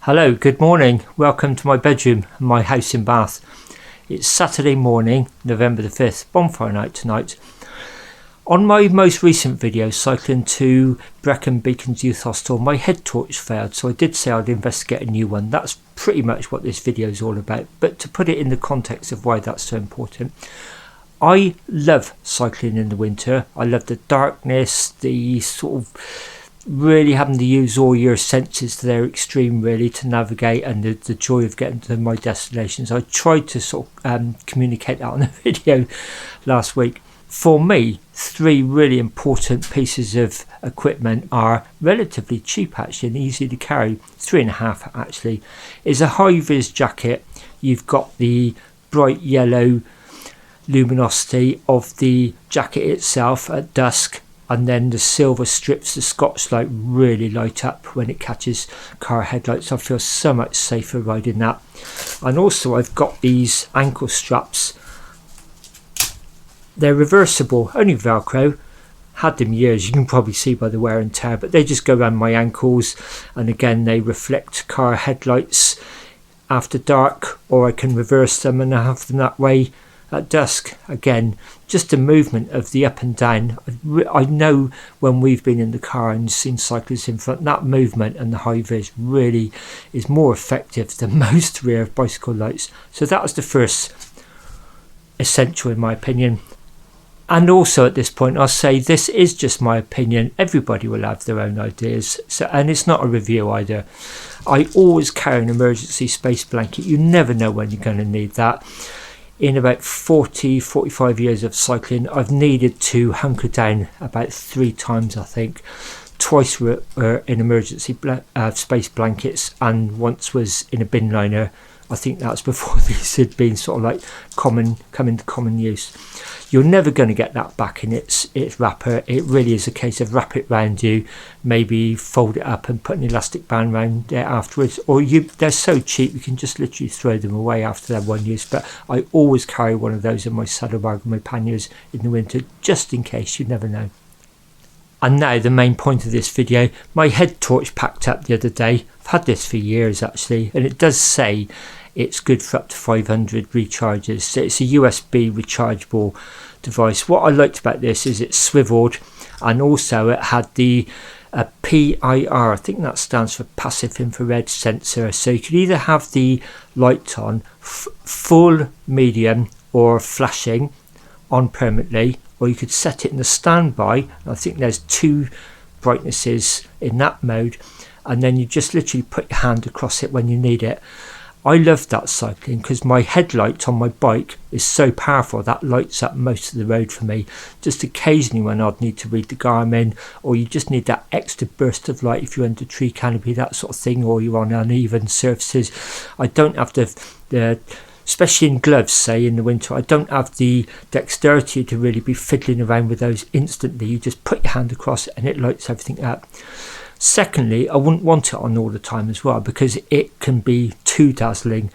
Hello, good morning. Welcome to my bedroom, my house in Bath. It's Saturday morning, November the 5th, bonfire night tonight. On my most recent video, cycling to Brecon Beacons Youth Hostel, my Headtorch failed, so I did say I'd investigate a new one. That's pretty much what this video is all about, but to put it in the context of why that's so important. I love cycling in the winter. I love the darkness, the sort of really having to use all your senses to their extreme really to navigate, and the joy of getting to my destinations. I tried to sort of communicate that on a video last week. For me, three really important pieces of equipment are relatively cheap actually and easy to carry. 3.5 actually. Is a high-vis jacket. You've got the bright yellow luminosity of the jacket itself at dusk, and then the silver strips, the Scotch light, really light up when it catches car headlights. I feel so much safer riding that. And also I've got these ankle straps. They're reversible, only Velcro. Had them years, you can probably see by the wear and tear, but they just go around my ankles, and again they reflect car headlights after dark, or I can reverse them and have them that way at dusk. Again, just the movement of the up and down. I know when we've been in the car and seen cyclists in front, that movement and the high vis really is more effective than most rear bicycle lights. So that was the first essential in my opinion. And also at this point I'll say this is just my opinion. Everybody will have their own ideas, and it's not a review either. I always carry an emergency space blanket. You never know when you're going to need that. In about 40-45 years of cycling, I've needed to hunker down about 3 times, I think. Twice were in emergency space blankets, and once was in a bin liner. I think that's before these had been sort of like come into common use. You're never going to get that back in its wrapper. It really is a case of wrap it round you, maybe fold it up and put an elastic band around it afterwards, or they're so cheap you can just literally throw them away after they're one use. But I always carry one of those in my saddlebag and my panniers in the winter, just in case. You never know. And now the main point of this video, my Headtorch packed up the other day. I've had this for years actually, and it does say it's good for up to 500 recharges. So it's a USB rechargeable device. What I liked about this is it swiveled, and also it had the PIR, I think that stands for passive infrared sensor. So you could either have the light on full, medium or flashing on permanently, or you could set it in the standby. I think there's 2 brightnesses in that mode, and then you just literally put your hand across it when you need it. I love that cycling because my headlight on my bike is so powerful that lights up most of the road for me. Just occasionally when I'd need to read the Garmin, or you just need that extra burst of light if you're under tree canopy, that sort of thing, or you're on uneven surfaces. I don't have the especially in gloves, say in the winter, I don't have the dexterity to really be fiddling around with those instantly. You just put your hand across it and it lights everything up. Secondly, I wouldn't want it on all the time as well, because it can be too dazzling.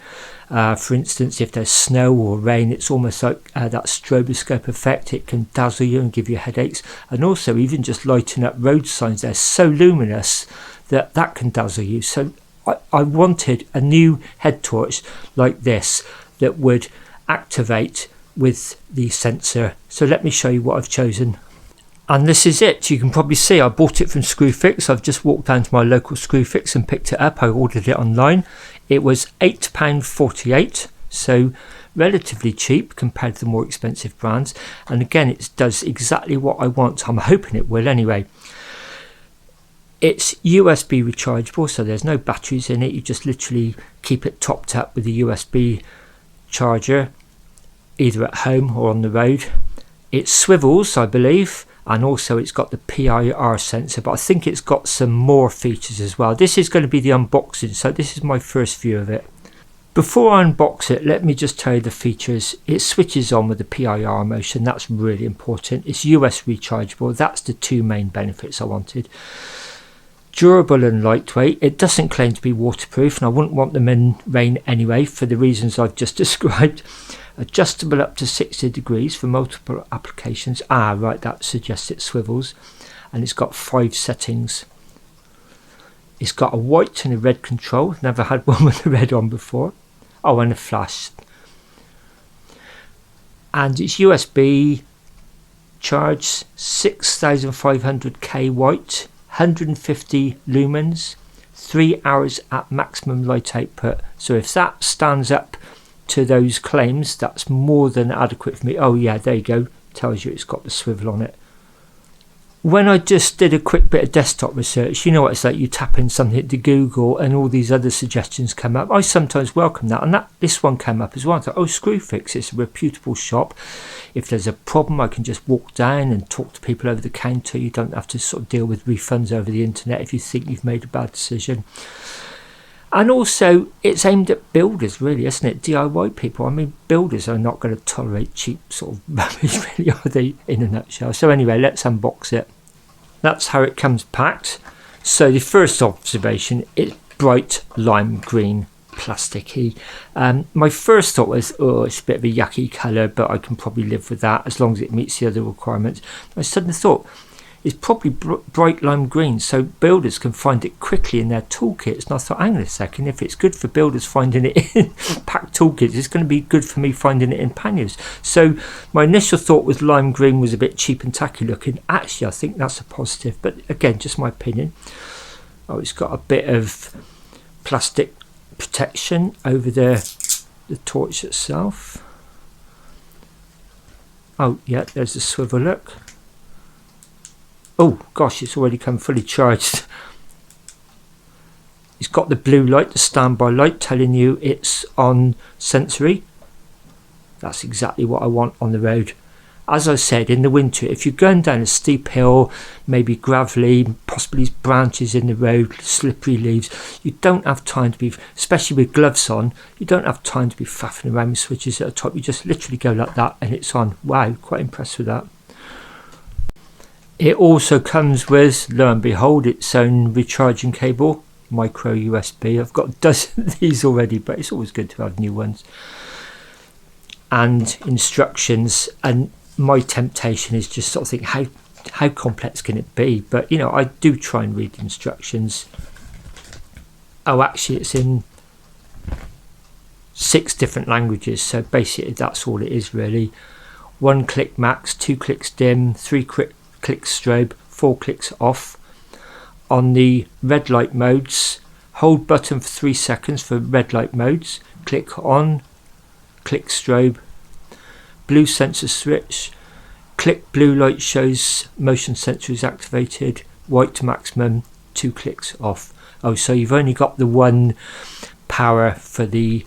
For instance, if there's snow or rain, it's almost like that stroboscope effect. It can dazzle you and give you headaches. And also even just lighting up road signs, they're so luminous that can dazzle you. So I wanted a new Headtorch like this that would activate with the sensor. So let me show you what I've chosen. And this is it. You can probably see I bought it from Screwfix. I've just walked down to my local Screwfix and picked it up. I ordered it online. It was £8.48, so relatively cheap compared to the more expensive brands. And again, it does exactly what I want. I'm hoping it will anyway. It's USB rechargeable, so there's no batteries in it. You just literally keep it topped up with a USB charger, either at home or on the road. It swivels, I believe, and also it's got the PIR sensor, but I think it's got some more features as well. This is going to be the unboxing, so this is my first view of it. Before I unbox it, let me just tell you the features. It switches on with the PIR motion, that's really important. It's US rechargeable, that's the 2 main benefits I wanted. Durable and lightweight. It doesn't claim to be waterproof, and I wouldn't want them in rain anyway for the reasons I've just described. Adjustable up to 60 degrees for multiple applications. Right, that suggests it swivels. And it's got 5 settings. It's got a white and a red control. Never had one with the red on before. Oh, and a flash. And it's USB charge, 6500K white, 150 lumens, 3 hours at maximum light output. So if that stands up to those claims, that's more than adequate for me. Oh yeah, there you go. Tells you it's got the swivel on it. When I just did a quick bit of desktop research, you know what it's like, you tap in something to Google and all these other suggestions come up. I sometimes welcome that, and this one came up as well. I thought, oh, Screwfix, it's a reputable shop. If there's a problem, I can just walk down and talk to people over the counter. You don't have to sort of deal with refunds over the internet if you think you've made a bad decision. And also, it's aimed at builders, really, isn't it? DIY people. I mean, builders are not going to tolerate cheap sort of rubbish, really, are they, in a nutshell? So anyway, let's unbox it. That's how it comes packed. So the first observation, it's bright lime green, plasticky. My first thought was, oh, it's a bit of a yucky colour, but I can probably live with that as long as it meets the other requirements. I suddenly thought, it's probably bright lime green, so builders can find it quickly in their toolkits. And I thought, hang on a second, if it's good for builders finding it in packed toolkits, it's going to be good for me finding it in panniers. So my initial thought was lime green was a bit cheap and tacky looking. Actually, I think that's a positive, but again, just my opinion. Oh, it's got a bit of plastic protection over the torch itself. Oh yeah, there's the swivel look. Oh gosh, it's already come fully charged. It's got the blue light, the standby light, telling you it's on sensory. That's exactly what I want on the road. As I said, in the winter, if you're going down a steep hill, maybe gravelly, possibly branches in the road, slippery leaves, you don't have time to be, especially with gloves on, you don't have time to be faffing around with switches at the top. You just literally go like that and it's on. Wow, quite impressed with that. It also comes with, lo and behold, its own recharging cable, micro USB. I've got a dozen of these already, but it's always good to have new ones. And instructions, and my temptation is just sort of think, how complex can it be? But you know, I do try and read instructions. Oh, actually it's in 6 different languages, so basically that's all it is really. 1 click max, 2 clicks dim, 3 clicks strobe, 4 clicks off. On the red light modes, hold button for 3 seconds for red light modes, click on, click strobe. Blue sensor switch, click blue light shows motion sensor is activated, white to maximum, 2 clicks off. Oh, so you've only got the 1 power for the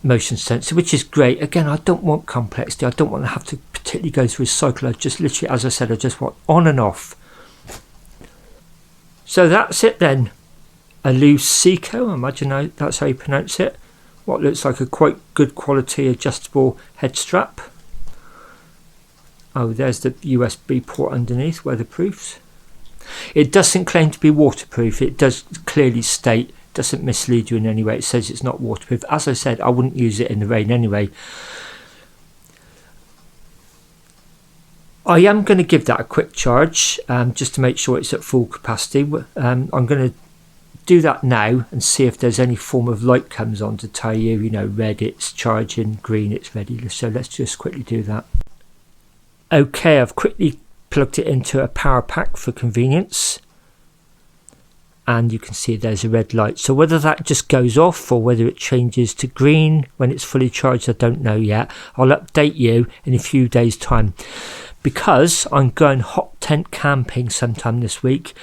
motion sensor, which is great. Again, I don't want complexity. I don't want to have to particularly go through a cycle. I just literally, as I said, I just want on and off. So that's it then. A Lucico, I imagine that's how you pronounce it. What looks like a quite good quality adjustable head strap. Oh, there's the USB port underneath, weatherproof. It doesn't claim to be waterproof. It does clearly state, doesn't mislead you in any way. It says it's not waterproof. As I said, I wouldn't use it in the rain anyway. I am going to give that a quick charge just to make sure it's at full capacity. I'm going to do that now and see if there's any form of light comes on to tell you, you know, red it's charging, green it's ready. So let's just quickly do that. Okay, I've quickly plugged it into a power pack for convenience. And you can see there's a red light. So whether that just goes off or whether it changes to green when it's fully charged, I don't know yet. I'll update you in a few days' time. Because I'm going hot tent camping sometime this week,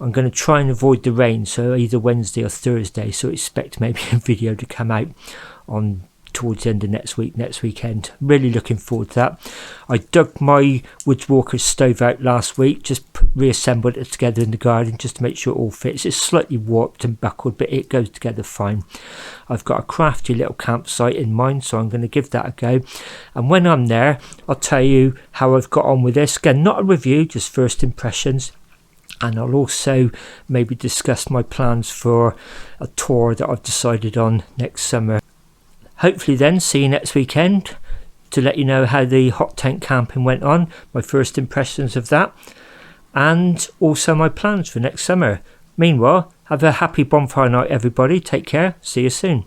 I'm going to try and avoid the rain, so either Wednesday or Thursday. So expect maybe a video to come out on towards the end of next weekend. Really looking forward to that. I dug my Woodwalker stove out last week, just reassembled it together in the garden just to make sure it all fits. It's slightly warped and buckled, but it goes together fine. I've got a crafty little campsite in mind, so I'm going to give that a go. And when I'm there, I'll tell you how I've got on with this. Again, not a review, just first impressions. And I'll also maybe discuss my plans for a tour that I've decided on next summer. Hopefully then, see you next weekend to let you know how the hot tent camping went on, my first impressions of that, and also my plans for next summer. Meanwhile, Have a happy bonfire night, everybody. Take care. See you soon.